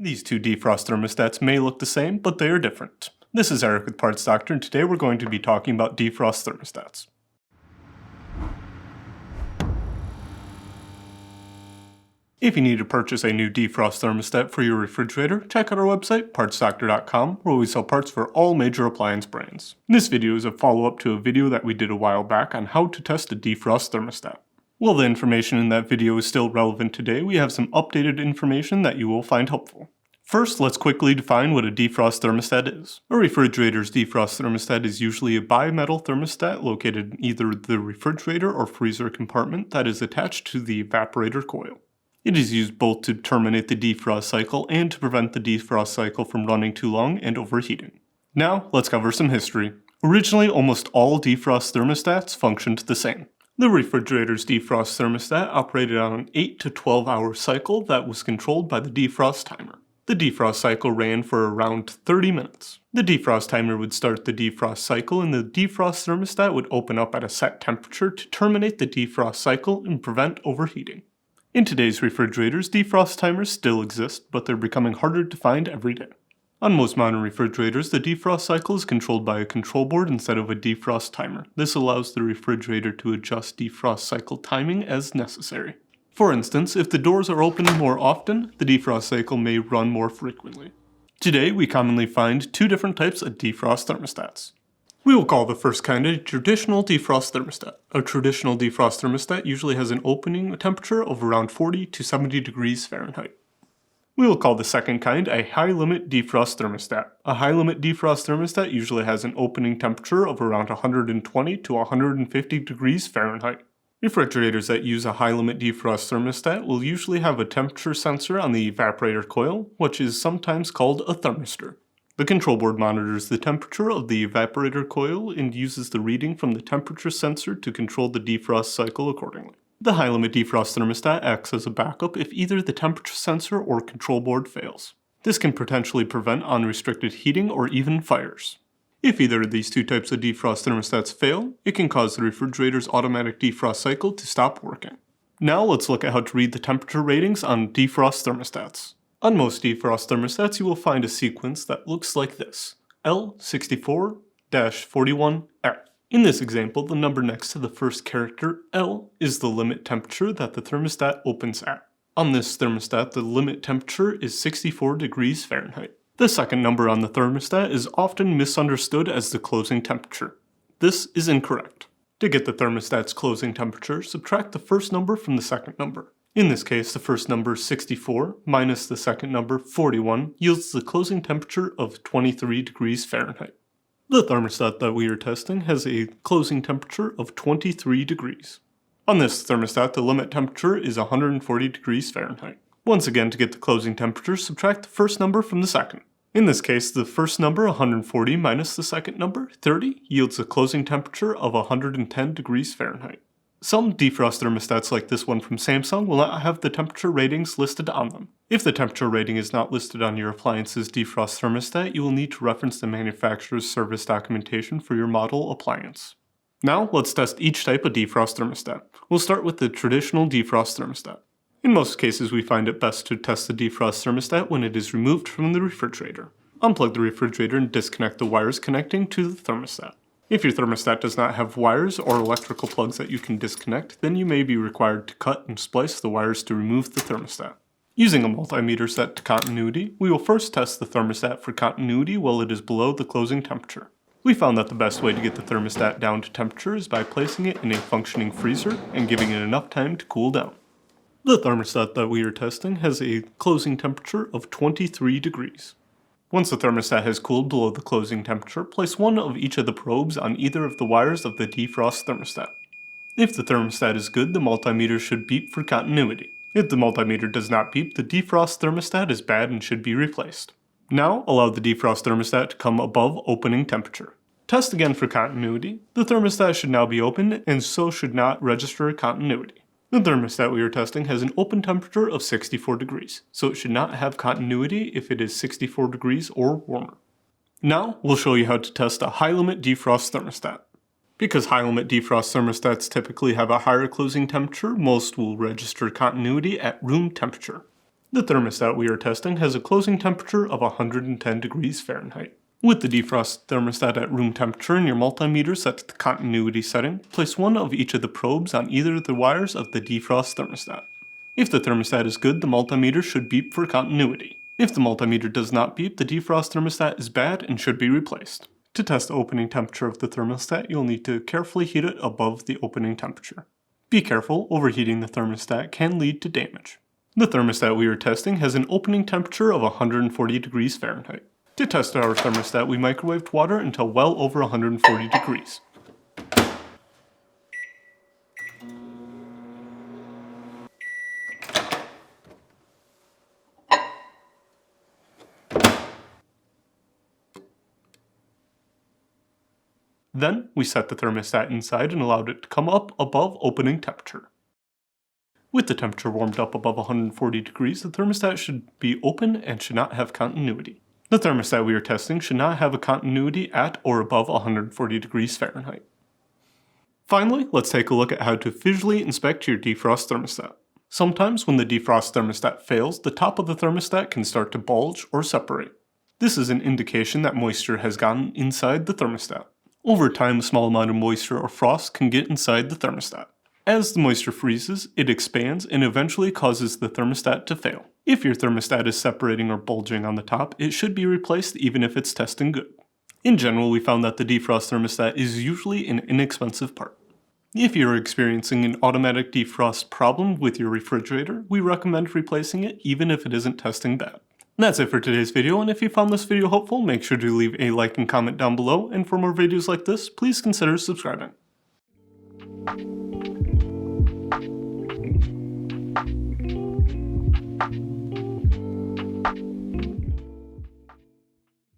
These two defrost thermostats may look the same, but they are different. This is Eric with Parts Doctor, and today we're going to be talking about defrost thermostats. If you need to purchase a new defrost thermostat for your refrigerator, check out our website, partsdoctor.com, where we sell parts for all major appliance brands. This video is a follow-up to a video that we did a while back on how to test a defrost thermostat. While the information in that video is still relevant today, we have some updated information that you will find helpful. First, let's quickly define what a defrost thermostat is. A refrigerator's defrost thermostat is usually a bimetal thermostat located in either the refrigerator or freezer compartment that is attached to the evaporator coil. It is used both to terminate the defrost cycle and to prevent the defrost cycle from running too long and overheating. Now, let's cover some history. Originally, almost all defrost thermostats functioned the same. The refrigerator's defrost thermostat operated on an 8 to 12 hour cycle that was controlled by the Defrost Timer. The defrost cycle ran for around 30 minutes. The defrost timer would start the defrost cycle and the defrost thermostat would open up at a set temperature to terminate the defrost cycle and prevent overheating. In today's refrigerators, defrost timers still exist, but they're becoming harder to find every day. On most modern refrigerators, the defrost cycle is controlled by a control board instead of a defrost timer. This allows the refrigerator to adjust defrost cycle timing as necessary. For instance, if the doors are opened more often, the defrost cycle may run more frequently. Today, we commonly find two different types of defrost thermostats. We will call the first kind a traditional defrost thermostat. A traditional defrost thermostat usually has an opening temperature of around 40 to 70 degrees Fahrenheit. We will call the second kind a high-limit defrost thermostat. A high-limit defrost thermostat usually has an opening temperature of around 120 to 150 degrees Fahrenheit. Refrigerators that use a high-limit defrost thermostat will usually have a temperature sensor on the evaporator coil, which is sometimes called a thermistor. The control board monitors the temperature of the evaporator coil and uses the reading from the temperature sensor to control the defrost cycle accordingly. The high-limit defrost thermostat acts as a backup if either the temperature sensor or control board fails. This can potentially prevent unrestricted heating or even fires. If either of these two types of defrost thermostats fail, it can cause the refrigerator's automatic defrost cycle to stop working. Now let's look at how to read the temperature ratings on defrost thermostats. On most defrost thermostats, you will find a sequence that looks like this: L64-41F. In this example, the number next to the first character, L, is the limit temperature that the thermostat opens at. On this thermostat, the limit temperature is 64 degrees Fahrenheit. The second number on the thermostat is often misunderstood as the closing temperature. This is incorrect. To get the thermostat's closing temperature, subtract the first number from the second number. In this case, the first number 64 minus the second number 41 yields the closing temperature of 23 degrees Fahrenheit. The thermostat that we are testing has a closing temperature of 23 degrees. On this thermostat, the limit temperature is 140 degrees Fahrenheit. Once again, to get the closing temperature, subtract the first number from the second. In this case, the first number 140 minus the second number 30 yields a closing temperature of 110 degrees Fahrenheit. Some defrost thermostats like this one from Samsung will not have the temperature ratings listed on them. If the temperature rating is not listed on your appliance's defrost thermostat, you will need to reference the manufacturer's service documentation for your model appliance. Now, let's test each type of defrost thermostat. We'll start with the traditional defrost thermostat. In most cases, we find it best to test the defrost thermostat when it is removed from the refrigerator. Unplug the refrigerator and disconnect the wires connecting to the thermostat. If your thermostat does not have wires or electrical plugs that you can disconnect, then you may be required to cut and splice the wires to remove the thermostat. Using a multimeter set to continuity, we will first test the thermostat for continuity while it is below the closing temperature. We found that the best way to get the thermostat down to temperature is by placing it in a functioning freezer and giving it enough time to cool down. The thermostat that we are testing has a closing temperature of 23 degrees. Once the thermostat has cooled below the closing temperature, place one of each of the probes on either of the wires of the defrost thermostat. If the thermostat is good, the multimeter should beep for continuity. If the multimeter does not beep, the defrost thermostat is bad and should be replaced. Now, allow the defrost thermostat to come above opening temperature. Test again for continuity. The thermostat should now be open and so should not register continuity. The thermostat we are testing has an open temperature of 64 degrees, so it should not have continuity if it is 64 degrees or warmer. Now, we'll show you how to test a high-limit defrost thermostat. Because high-limit defrost thermostats typically have a higher closing temperature, most will register continuity at room temperature. The thermostat we are testing has a closing temperature of 110 degrees Fahrenheit. With the defrost thermostat at room temperature and your multimeter set to the continuity setting, place one of each of the probes on either of the wires of the defrost thermostat. If the thermostat is good, the multimeter should beep for continuity. If the multimeter does not beep, the defrost thermostat is bad and should be replaced. To test the opening temperature of the thermostat, you'll need to carefully heat it above the opening temperature. Be careful, overheating the thermostat can lead to damage. The thermostat we are testing has an opening temperature of 140 degrees Fahrenheit. To test our thermostat, we microwaved water until well over 140 degrees. Then, we set the thermostat inside and allowed it to come up above opening temperature. With the temperature warmed up above 140 degrees, the thermostat should be open and should not have continuity. The thermostat we are testing should not have a continuity at or above 140 degrees Fahrenheit. Finally, let's take a look at how to visually inspect your defrost thermostat. Sometimes when the defrost thermostat fails, the top of the thermostat can start to bulge or separate. This is an indication that moisture has gotten inside the thermostat. Over time, a small amount of moisture or frost can get inside the thermostat. As the moisture freezes, it expands and eventually causes the thermostat to fail. If your thermostat is separating or bulging on the top, it should be replaced even if it's testing good. In general, we found that the defrost thermostat is usually an inexpensive part. If you're experiencing an automatic defrost problem with your refrigerator, we recommend replacing it even if it isn't testing bad. That's it for today's video, and if you found this video helpful, make sure to leave a like and comment down below, and for more videos like this, please consider subscribing.